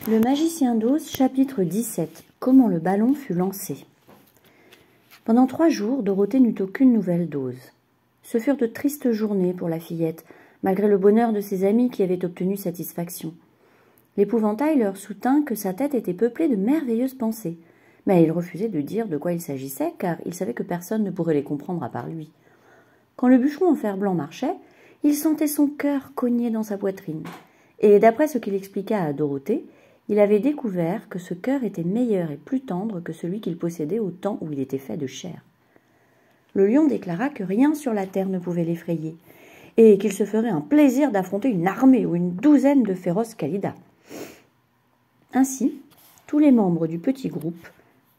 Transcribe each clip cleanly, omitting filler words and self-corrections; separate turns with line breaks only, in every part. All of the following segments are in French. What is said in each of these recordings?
Le magicien d'Oz, chapitre 17. Comment le ballon fut lancé. Pendant 3 jours, Dorothée n'eut aucune nouvelle d'Oz. Ce furent de tristes journées pour la fillette, malgré le bonheur de ses amis qui avaient obtenu satisfaction. L'épouvantail leur soutint que sa tête était peuplée de merveilleuses pensées, mais il refusait de dire de quoi il s'agissait, car il savait que personne ne pourrait les comprendre à part lui. Quand le bûcheron en fer-blanc marchait, il sentait son cœur cogner dans sa poitrine, et d'après ce qu'il expliqua à Dorothée, il avait découvert que ce cœur était meilleur et plus tendre que celui qu'il possédait au temps où il était fait de chair. Le lion déclara que rien sur la terre ne pouvait l'effrayer, et qu'il se ferait un plaisir d'affronter une armée ou une douzaine de féroces calidas. Ainsi, tous les membres du petit groupe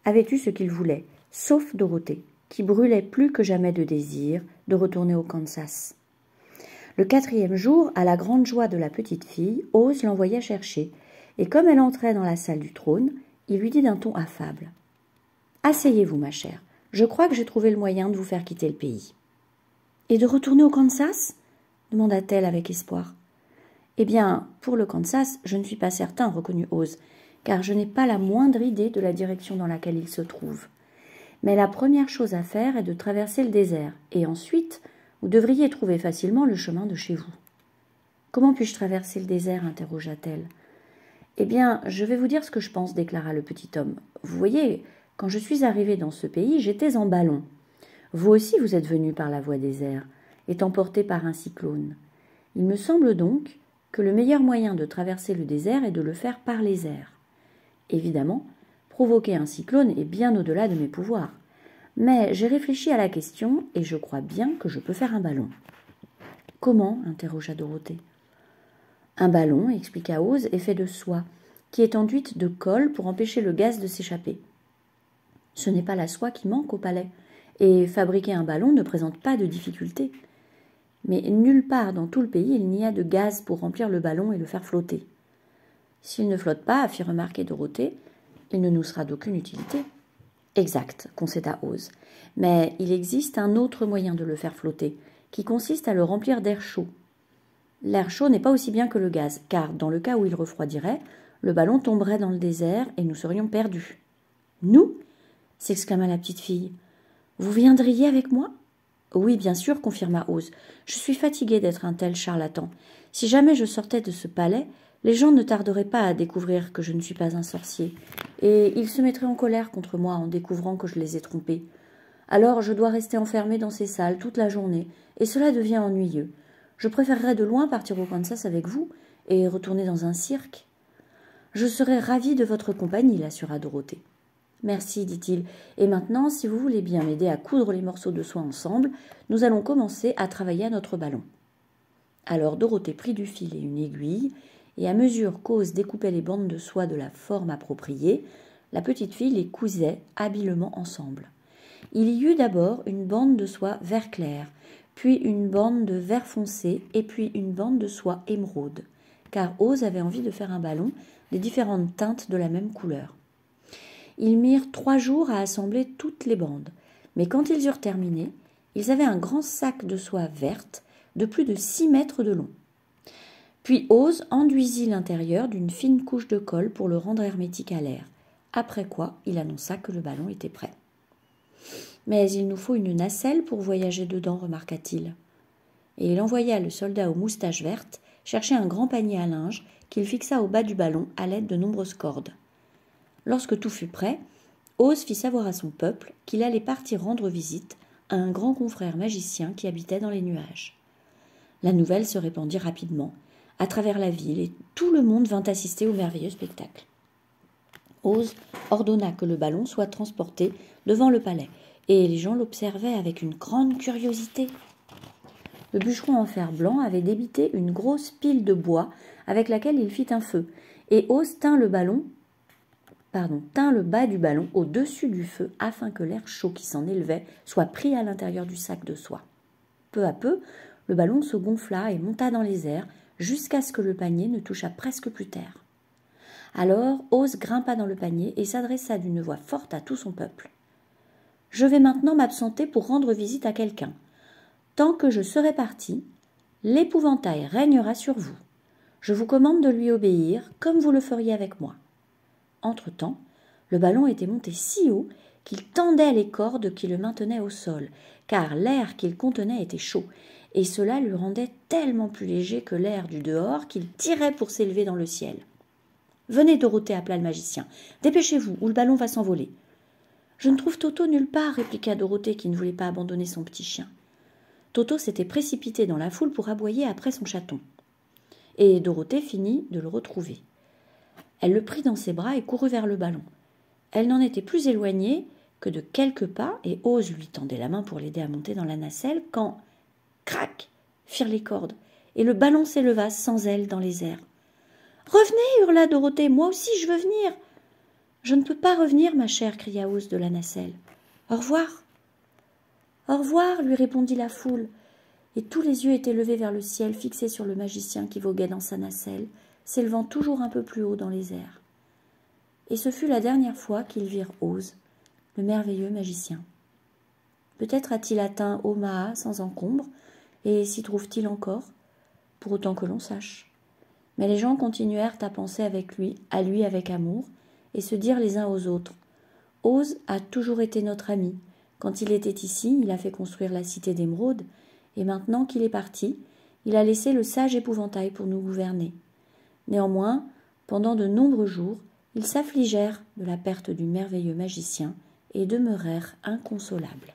avaient eu ce qu'ils voulaient, sauf Dorothée, qui brûlait plus que jamais de désir de retourner au Kansas. Le 4e jour, à la grande joie de la petite fille, Oz l'envoya chercher, et comme elle entrait dans la salle du trône, il lui dit d'un ton affable. « Asseyez-vous, ma chère, je crois que j'ai trouvé le moyen de vous faire quitter le pays. »« Et de retourner au Kansas ?» demanda-t-elle avec espoir. « Eh bien, pour le Kansas, je ne suis pas certain, reconnut Oz, car je n'ai pas la moindre idée de la direction dans laquelle il se trouve. Mais la première chose à faire est de traverser le désert, et ensuite, vous devriez trouver facilement le chemin de chez vous. »« Comment puis-je traverser le désert ?» interrogea-t-elle. « Eh bien, je vais vous dire ce que je pense, déclara le petit homme. Vous voyez, quand je suis arrivé dans ce pays, j'étais en ballon. Vous aussi, vous êtes venu par la voie des airs, étant porté par un cyclone. Il me semble donc que le meilleur moyen de traverser le désert est de le faire par les airs. Évidemment, provoquer un cyclone est bien au-delà de mes pouvoirs. Mais j'ai réfléchi à la question et je crois bien que je peux faire un ballon. »« Comment ?» interrogea Dorothée. « Un ballon, expliqua Oz, est fait de soie, qui est enduite de colle pour empêcher le gaz de s'échapper. Ce n'est pas la soie qui manque au palais, et fabriquer un ballon ne présente pas de difficulté. Mais nulle part dans tout le pays il n'y a de gaz pour remplir le ballon et le faire flotter. S'il ne flotte pas, fit remarquer Dorothée, il ne nous sera d'aucune utilité. »« Exact, concéda Oz, mais il existe un autre moyen de le faire flotter, qui consiste à le remplir d'air chaud. L'air chaud n'est pas aussi bien que le gaz, car dans le cas où il refroidirait, le ballon tomberait dans le désert et nous serions perdus. »« Nous ?» s'exclama la petite fille. « Vous viendriez avec moi ?»« Oui, bien sûr, confirma Oz. Je suis fatiguée d'être un tel charlatan. Si jamais je sortais de ce palais, les gens ne tarderaient pas à découvrir que je ne suis pas un sorcier, et ils se mettraient en colère contre moi en découvrant que je les ai trompés. Alors je dois rester enfermée dans ces salles toute la journée, et cela devient ennuyeux. Je préférerais de loin partir au Kansas avec vous et retourner dans un cirque. »« Je serais ravie de votre compagnie, » l'assura Dorothée. « Merci, dit-il, et maintenant, si vous voulez bien m'aider à coudre les morceaux de soie ensemble, nous allons commencer à travailler à notre ballon. » Alors Dorothée prit du fil et une aiguille, et à mesure qu'Oz découpait les bandes de soie de la forme appropriée, la petite fille les cousait habilement ensemble. Il y eut d'abord une bande de soie vert clair, puis une bande de vert foncé et puis une bande de soie émeraude, car Oz avait envie de faire un ballon des différentes teintes de la même couleur. Ils mirent 3 jours à assembler toutes les bandes, mais quand ils eurent terminé, ils avaient un grand sac de soie verte de plus de 6 mètres de long. Puis Oz enduisit l'intérieur d'une fine couche de colle pour le rendre hermétique à l'air, après quoi il annonça que le ballon était prêt. « Mais il nous faut une nacelle pour voyager dedans, remarqua-t-il. Et il envoya le soldat aux moustaches vertes chercher un grand panier à linge qu'il fixa au bas du ballon à l'aide de nombreuses cordes. Lorsque tout fut prêt, Oz fit savoir à son peuple qu'il allait partir rendre visite à un grand confrère magicien qui habitait dans les nuages. La nouvelle se répandit rapidement à travers la ville et tout le monde vint assister au merveilleux spectacle. Oz ordonna que le ballon soit transporté devant le palais, et les gens l'observaient avec une grande curiosité. Le bûcheron en fer blanc avait débité une grosse pile de bois avec laquelle il fit un feu, et Oz tint le bas du ballon au-dessus du feu afin que l'air chaud qui s'en élevait soit pris à l'intérieur du sac de soie. Peu à peu, le ballon se gonfla et monta dans les airs jusqu'à ce que le panier ne touchât presque plus terre. Alors Oz grimpa dans le panier et s'adressa d'une voix forte à tout son peuple. « Je vais maintenant m'absenter pour rendre visite à quelqu'un. Tant que je serai parti, l'épouvantail régnera sur vous. Je vous commande de lui obéir, comme vous le feriez avec moi. » Entre-temps, le ballon était monté si haut qu'il tendait les cordes qui le maintenaient au sol, car l'air qu'il contenait était chaud, et cela lui rendait tellement plus léger que l'air du dehors qu'il tirait pour s'élever dans le ciel. « Venez, Dorothée, appela le magicien. « Dépêchez-vous, ou le ballon va s'envoler. »« Je ne trouve Toto nulle part, répliqua Dorothée, qui ne voulait pas abandonner son petit chien. Toto s'était précipité dans la foule pour aboyer après son chaton. Et Dorothée finit de le retrouver. Elle le prit dans ses bras et courut vers le ballon. Elle n'en était plus éloignée que de quelques pas, et Ose lui tendait la main pour l'aider à monter dans la nacelle, quand, crac, firent les cordes, et le ballon s'éleva sans aile dans les airs. « Revenez !» hurla Dorothée, « moi aussi je veux venir !»« Je ne peux pas revenir, ma chère, » cria Ose de la nacelle. « Au revoir !»« Au revoir !» lui répondit la foule, et tous les yeux étaient levés vers le ciel, fixés sur le magicien qui voguait dans sa nacelle, s'élevant toujours un peu plus haut dans les airs. Et ce fut la dernière fois qu'ils virent Ose, le merveilleux magicien. Peut-être a-t-il atteint Omaha sans encombre, et s'y trouve-t-il encore, pour autant que l'on sache. Mais les gens continuèrent à penser à lui avec amour, et se dirent les uns aux autres. Ose a toujours été notre ami. Quand il était ici, il a fait construire la cité d'Émeraude, et maintenant qu'il est parti, il a laissé le sage épouvantail pour nous gouverner. Néanmoins, pendant de nombreux jours, ils s'affligèrent de la perte du merveilleux magicien et demeurèrent inconsolables.